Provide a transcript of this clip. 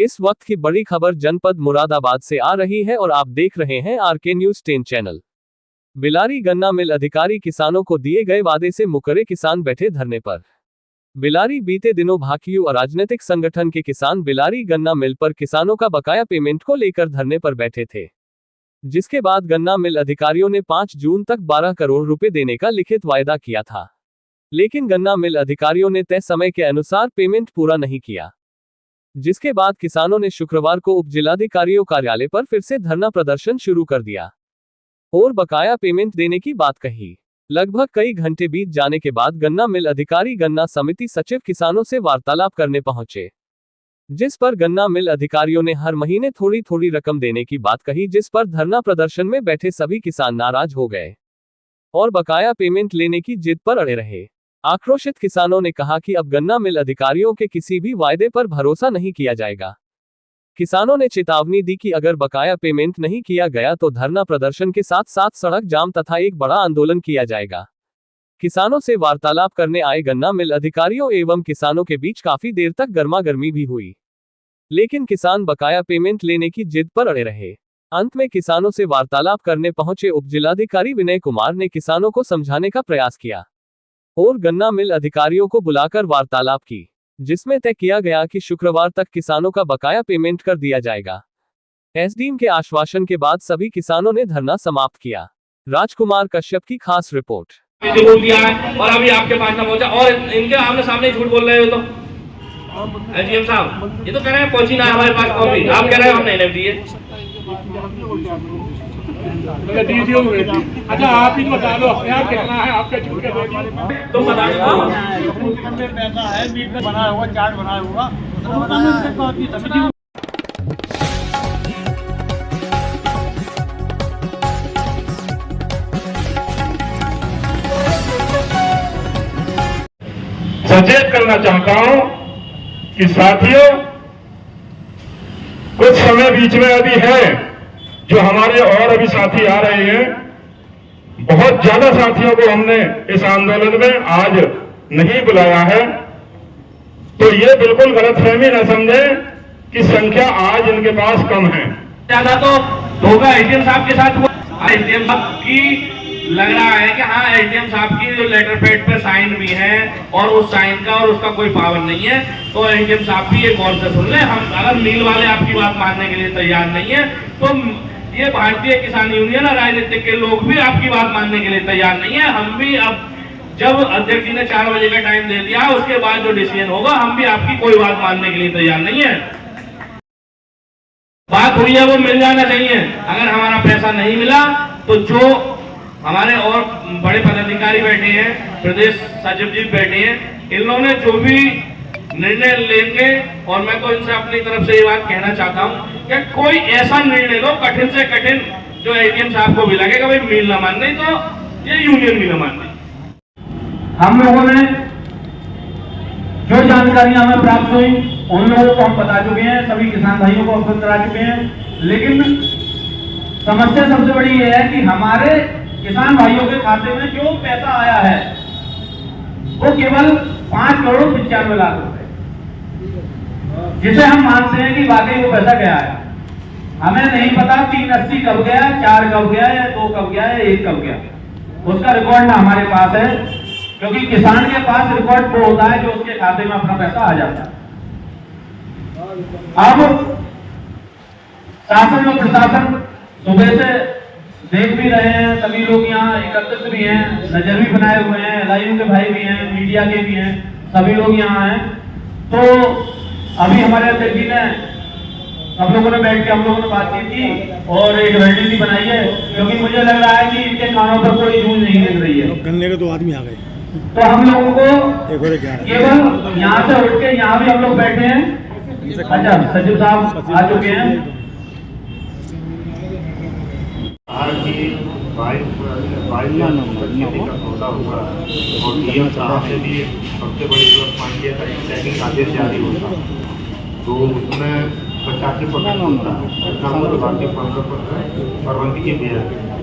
इस वक्त की बड़ी खबर जनपद मुरादाबाद से आ रही है और आप देख रहे हैं आरके न्यूज 10 चैनल। बिलारी गन्ना मिल अधिकारी किसानों को दिए गए वादे से मुकरे किसान बैठे धरने पर। बिलारी बीते दिनों भाकियू अराजनीतिक संगठन के किसान बिलारी गन्ना मिल पर किसानों का बकाया पेमेंट को लेकर धरने पर बैठे थे, जिसके बाद गन्ना मिल अधिकारियों ने 5 जून तक 12 करोड़ रुपए देने का लिखित वायदा किया था, लेकिन गन्ना मिल अधिकारियों ने तय समय के अनुसार पेमेंट पूरा नहीं किया, जिसके बाद किसानों ने शुक्रवार को उप जिलाधिकारियों कार्यालय पर फिर से धरना प्रदर्शन शुरू कर दिया और बकाया पेमेंट देने की बात कही। लगभग कई घंटे बीत जाने के बाद गन्ना मिल अधिकारी गन्ना समिति सचिव किसानों से वार्तालाप करने पहुंचे, जिस पर गन्ना मिल अधिकारियों ने हर महीने थोड़ी थोड़ी रकम देने की बात कही, जिस पर धरना प्रदर्शन में बैठे सभी किसान नाराज हो गए और बकाया पेमेंट लेने की जिद पर अड़े रहे। आक्रोशित किसानों ने कहा कि अब गन्ना मिल अधिकारियों के किसी भी वायदे पर भरोसा नहीं किया जाएगा। किसानों ने चेतावनी दी कि अगर बकाया पेमेंट नहीं किया गया तो धरना प्रदर्शन के साथ साथ सड़क जाम तथा एक बड़ा आंदोलन किया जाएगा। किसानों से वार्तालाप करने आए गन्ना मिल अधिकारियों एवं किसानों के बीच काफी देर तक गर्मागर्मी भी हुई, लेकिन किसान बकाया पेमेंट लेने की जिद पर अड़े रहे। अंत में किसानों से वार्तालाप करने पहुंचे उप जिलाधिकारी विनय कुमार ने किसानों को समझाने का प्रयास किया और गन्ना मिल अधिकारियों को बुलाकर वार्तालाप की, जिसमें तय किया गया कि शुक्रवार तक किसानों का बकाया पेमेंट कर दिया जाएगा। एसडीएम के आश्वासन के बाद सभी किसानों ने धरना समाप्त किया। राजकुमार कश्यप की खास रिपोर्ट। बोल दिया है और अभी आपके पास ना पहुंचा और इनके आमने सामने झूठ बोल रहे हो। तो एसडीएम साहब ये तो कह रहे हैं पहुंची ना हमारे पास कॉपी, आप कह रहे हो हम नहीं दिए। अच्छा आप ही बता दो अपने आप कितना है आपके झूठ के तो बता दो पैसा है मीट में बनाया होगा, चार्ट बनाया होगा, सचेत करना चाहता हूं कि साथियों कुछ समय बीच में अभी है जो हमारे और अभी साथी आ रहे हैं। बहुत ज्यादा साथियों को हमने इस आंदोलन में आज नहीं बुलाया है, तो ये बिल्कुल गलतफहमी न समझे कि संख्या आज इनके पास कम है। ज्यादा तो होगा एसडीएम साहब के साथ हुआ। एसडीएम साहब की लग रहा है कि हाँ एसडीएम साहब की जो लेटर पैड पे साइन भी है और उस साइन का और उसका कोई पावर नहीं है, तो एसडीएम साहब भी एक गौर से सुन ले। हम अगर मिल वाले आपकी बात मानने के लिए तैयार नहीं है तो ये भारतीय किसान यूनियन और राजनीतिक के लोग भी आपकी बात मानने के लिए तैयार नहीं है। हम भी अब जब अध्यक्ष जी ने 4 बजे का टाइम दे दिया उसके बाद जो डिसीजन होगा हम भी आपकी कोई बात मानने के लिए तैयार नहीं है। बात हुई है वो मिल जाना चाहिए। अगर हमारा पैसा नहीं मिला तो जो हमारे और बड़े पदाधिकारी बैठे हैं, प्रदेश सचिव जी बैठे हैं, इन लोगों ने जो भी निर्णय लेंगे, और मैं तो इनसे अपनी तरफ से ये बात कहना चाहता हूं कि कोई ऐसा निर्णय लो कठिन से कठिन जो एसडीएम साहब को भी लगेगा भाई मिल ना मान नहीं तो ये यूनियन भी ना मान नहीं। हम लोगों ने जो जानकारियां हमें प्राप्त हुई उन लोगों को हम बता चुके हैं, सभी किसान भाइयों को अवगत करा चुके हैं, लेकिन समस्या सबसे बड़ी ये है कि हमारे किसान भाइयों के खाते में जो पैसा आया है वो केवल 5 करोड़ 95 लाख रुपए, जिसे हम मानते हैं कि वाकई वो पैसा गया है। हमें नहीं पता 380 कब गया, 4 कब गया, या 2 कब गया, या 1 कब गया, उसका रिकॉर्ड ना हमारे पास है, क्योंकि किसान के पास रिकॉर्ड वो होता है जो उसके खाते में अपना पैसा आ जाता है। अब शासन और प्रशासन सुबह से देख भी रहे हैं, सभी लोग यहाँ एकत्रित भी हैं, नजर भी बनाए हुए हैं, एलआईयू के भाई भी हैं, मीडिया के भी हैं, सभी लोग यहाँ हैं। तो अभी हमारे अध्यक्ष जी ने हम लोगों ने बैठ के हम लोगों ने बातचीत की और एक रणनीति बनाई है, क्योंकि मुझे लग रहा है कि इनके कानों पर कोई जूझ नहीं दिख रही है। गन्ने के 2 आदमी आ गए, तो हम लोगों को केवल यहाँ से उठ के यहाँ भी हम लोग बैठे हैं। अच्छा सचिव साहब आ चुके हैं। आज की 22 का सौदा हुआ और डीएम साहब ने भी सबसे बड़ी प्लस पॉइंट ये था कि टैगिंग आदेश जारी होता, तो उसमें 85% होता है, बाकी 15% प्रबंधकीय व्यय है।